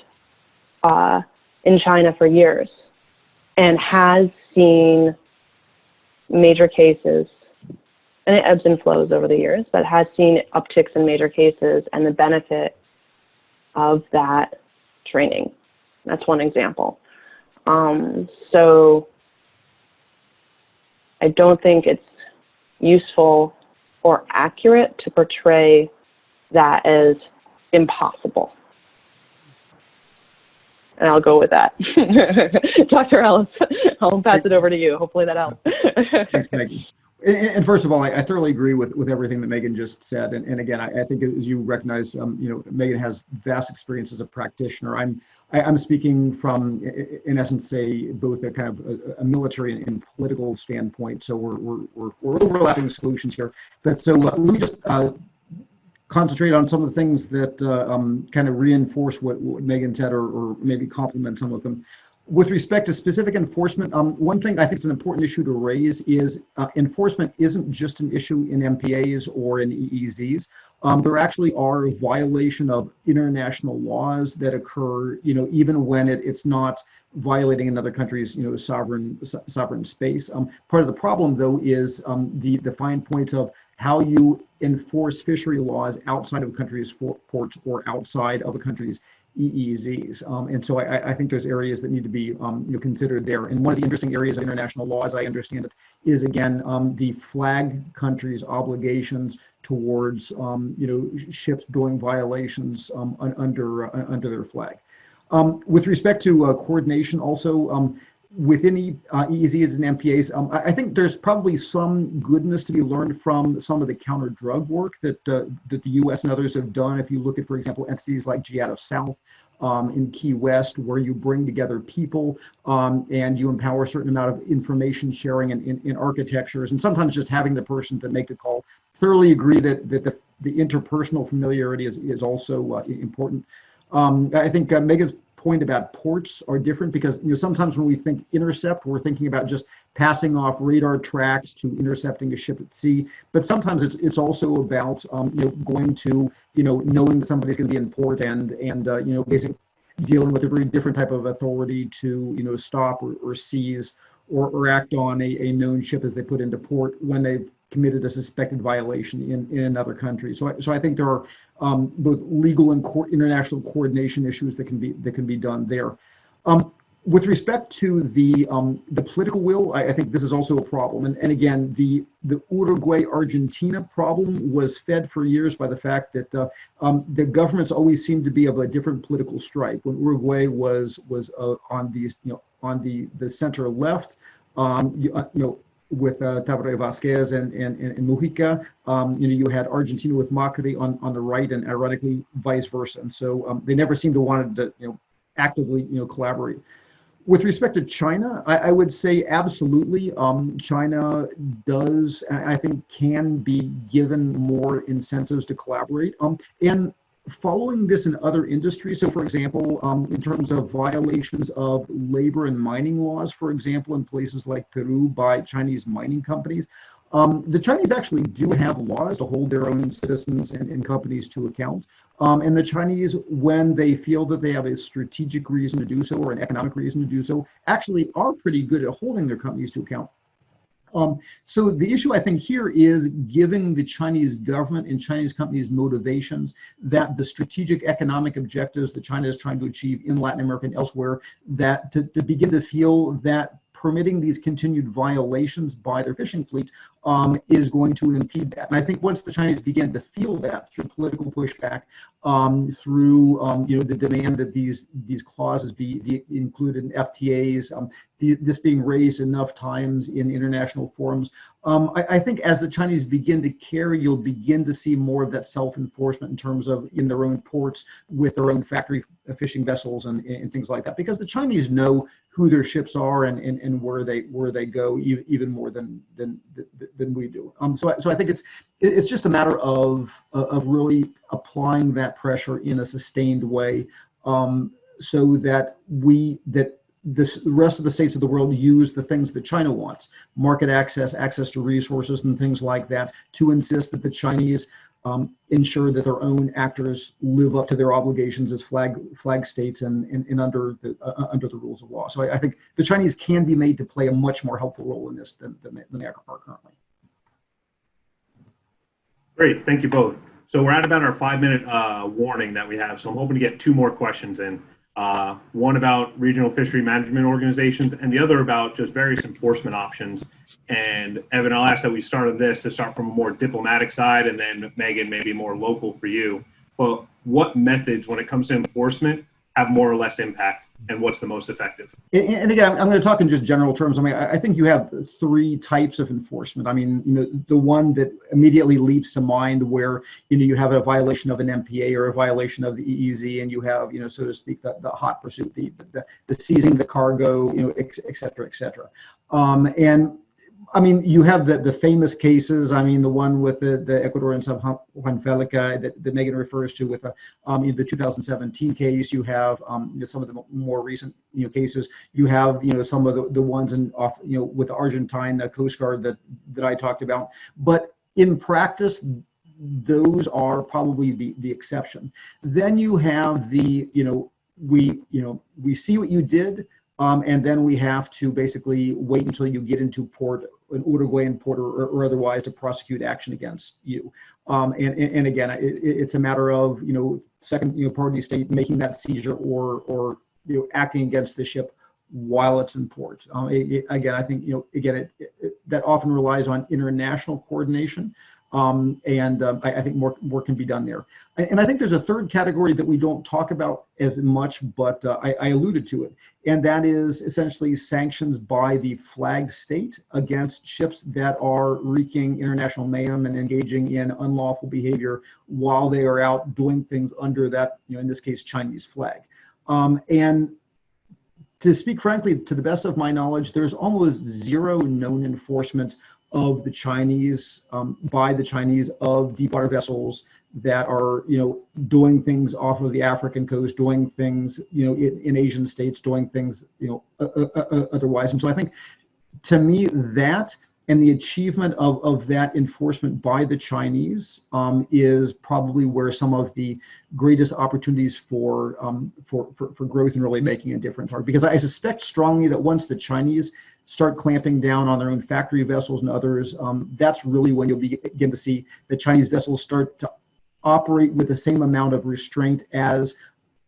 in China for years, and has seen major cases, and it ebbs and flows over the years, but has seen upticks in major cases and the benefit of that training. That's one example. So I don't think it's useful or accurate to portray that as impossible. And I'll go with that. Dr. Ellis, I'll pass it over to you. Hopefully that helps. Thanks, Meaghan. And first of all, I thoroughly agree with everything that Meaghan just said. And again, I think as you recognize, Meaghan has vast experience as a practitioner. I'm speaking from, in essence, both a kind of a military and political standpoint. So we're overlapping solutions here. But so let me just concentrate on some of the things that kind of reinforce what Meaghan said, or maybe complement some of them. With respect to specific enforcement, one thing I think is an important issue to raise is enforcement isn't just an issue in MPAs or in EEZs. There actually are violation of international laws that occur, even when it's not violating another country's, sovereign space. Part of the problem, though, is the fine points of how you enforce fishery laws outside of a country's ports or outside of a country's EEZs. And so I think there's areas that need to be considered there. And one of the interesting areas of international law, as I understand it, is again the flag countries' obligations towards ships doing violations under their flag. With respect to coordination, also within EEZs and MPAs, I think there's probably some goodness to be learned from some of the counter-drug work that the U.S. and others have done. If you look at, for example, entities like Giado South in Key West, where you bring together people and you empower a certain amount of information sharing in architectures, and sometimes just having the person to make the call. Thoroughly agree that the interpersonal familiarity is also important. I think Meaghan's point about ports are different because sometimes when we think intercept, we're thinking about just passing off radar tracks to intercepting a ship at sea. But sometimes it's also about going to knowing that somebody's going to be in port and basically dealing with a very different type of authority to stop or seize or act on a known ship as they put into port when they've committed a suspected violation in another country. So I think there are both legal and international coordination issues that can be done there. With respect to the political will, I think this is also a problem. And again, the Uruguay-Argentina problem was fed for years by the fact that the governments always seemed to be of a different political stripe. When Uruguay was on the center left, with Tabaré Vázquez and Mujica, you had Argentina with Macri on the right, and ironically vice versa. And so they never seemed to want to actively collaborate. With respect to China, I would say absolutely. China does, I think, can be given more incentives to collaborate. And following this in other industries, so for example, in terms of violations of labor and mining laws, for example, in places like Peru by Chinese mining companies, the Chinese actually do have laws to hold their own citizens and companies to account. And the Chinese, when they feel that they have a strategic reason to do so or an economic reason to do so, actually are pretty good at holding their companies to account. So the issue I think here is giving the Chinese government and Chinese companies motivations that the strategic economic objectives that China is trying to achieve in Latin America and elsewhere, that to begin to feel that permitting these continued violations by their fishing fleet is going to impede that. And I think once the Chinese begin to feel that through political pushback, through the demand that these clauses be included in FTAs, this being raised enough times in international forums, I think as the Chinese begin to care, you'll begin to see more of that self-enforcement in terms of in their own ports with their own factory fishing vessels and things like that, because the Chinese know who their ships are and where they go even more than we do. So I think it's just a matter of really applying that pressure in a sustained way, so that the rest of the states of the world use the things that China wants, market access, access to resources and things like that, to insist that the Chinese ensure that their own actors live up to their obligations as flag states and under the rules of law. So I think the Chinese can be made to play a much more helpful role in this than they are currently. Great, thank you both. So we're at about our 5-minute warning that we have, so I'm hoping to get 2 more questions in. One about regional fishery management organizations and the other about just various enforcement options. And Evan, I'll ask that we start on this to start from a more diplomatic side, and then Meaghan, maybe more local for you. Well, what methods, when it comes to enforcement, have more or less impact, and what's the most effective? And again, I'm going to talk in just general terms. I mean, I think you have 3 types of enforcement. I mean, the one that immediately leaps to mind where, you have a violation of an MPA or a violation of the EEZ, and you have, so to speak, the hot pursuit, the seizing the cargo, et cetera, et cetera. And I mean, you have the famous cases. I mean, the one with the Ecuadorian sub Juan Felica that Meaghan refers to with the 2017 case. You have some of the more recent cases. You have some of the ones with the Argentine Coast Guard that I talked about. But in practice, those are probably the exception. Then you have we see what you did. And then we have to basically wait until you get into port, an Uruguayan port or otherwise, to prosecute action against you. And again, it's a matter of second party state making that seizure or acting against the ship while it's in port. Again, I think that often relies on international coordination. I think more can be done there. And I think there's a third category that we don't talk about as much, but I alluded to it, and that is essentially sanctions by the flag state against ships that are wreaking international mayhem and engaging in unlawful behavior while they are out doing things under that, in this case, Chinese flag. And to speak frankly, to the best of my knowledge, there's almost zero known enforcement of the Chinese, by the Chinese, of deep water vessels that are, doing things off of the African coast, doing things, in Asian states, doing things, otherwise. And so I think, to me, that and the achievement of that enforcement by the Chinese is probably where some of the greatest opportunities for growth and really making a difference are. Because I suspect strongly that once the Chinese start clamping down on their own factory vessels and others, that's really when you'll begin to see the Chinese vessels start to operate with the same amount of restraint as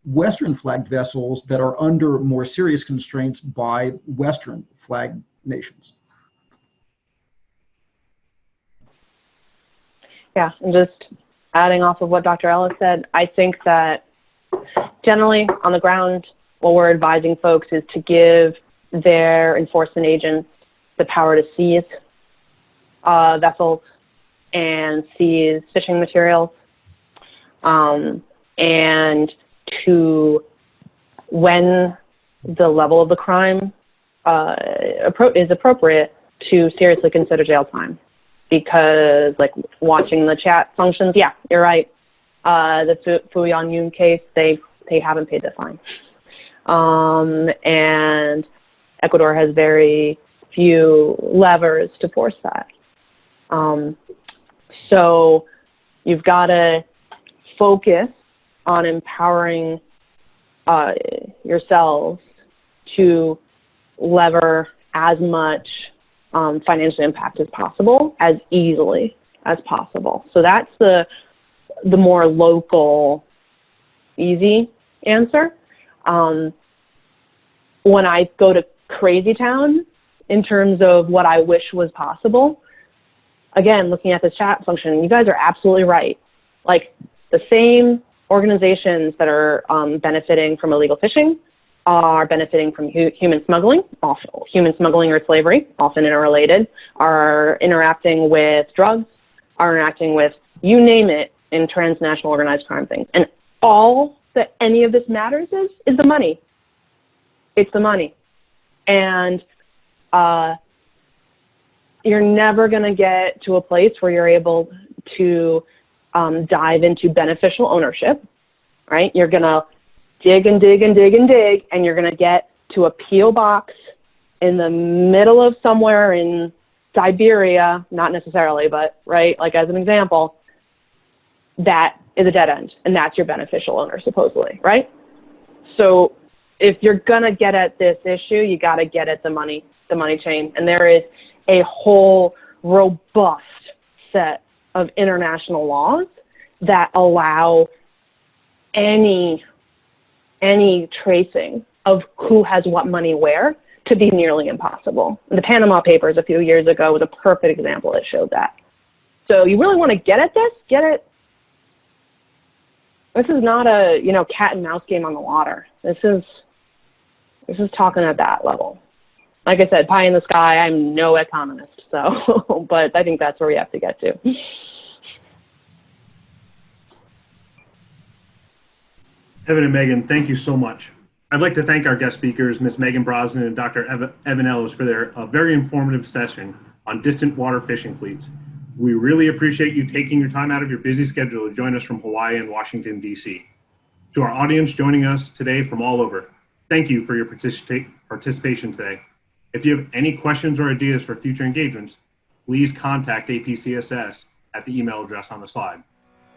Western flagged vessels that are under more serious constraints by Western flagged nations. Yeah, and just adding off of what Dr. Ellis said, I think that generally on the ground, what we're advising folks is to give their enforcement agents the power to seize vessels and seize fishing materials, and to, when the level of the crime is appropriate, to seriously consider jail time. Because, like, watching the chat functions, yeah, you're right. The Fuyang Yun case, they haven't paid the fine. And Ecuador has very few levers to force that. So you've got to focus on empowering yourselves to lever as much financial impact as possible, as easily as possible. So that's the more local, easy answer. When I go to crazy town, in terms of what I wish was possible, again, looking at this chat function, you guys are absolutely right. Like, the same organizations that are benefiting from illegal fishing are benefiting from human smuggling, human smuggling or slavery, often interrelated, are interacting with drugs, are interacting with, you name it, in transnational organized crime things. And all that any of this matters is the money. It's the money. And you're never going to get to a place where you're able to dive into beneficial ownership, right? You're going to dig and dig and dig and dig, and you're going to get to a P.O. box in the middle of somewhere in Siberia, not necessarily, but right, like as an example, that is a dead end, and that's your beneficial owner, supposedly, right? So if you're going to get at this issue, you got to get at the money chain, and there is a whole robust set of international laws that allow any tracing of who has what money where to be nearly impossible. And the Panama Papers a few years ago was a perfect example that showed that. So you really want to get at this, get it. This is not a, cat and mouse game on the water. This is talking at that level. Like I said, pie in the sky, I'm no economist, so, but I think that's where we have to get to. Evan and Meaghan, thank you so much. I'd like to thank our guest speakers, Ms. Meaghan Brosnan and Dr. Evan Ellis, for their very informative session on distant water fishing fleets. We really appreciate you taking your time out of your busy schedule to join us from Hawaii and Washington, D.C. To our audience joining us today from all over, thank you for your participation today. If you have any questions or ideas for future engagements, please contact APCSS at the email address on the slide.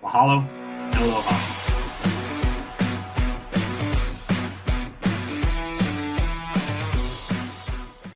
Mahalo and aloha.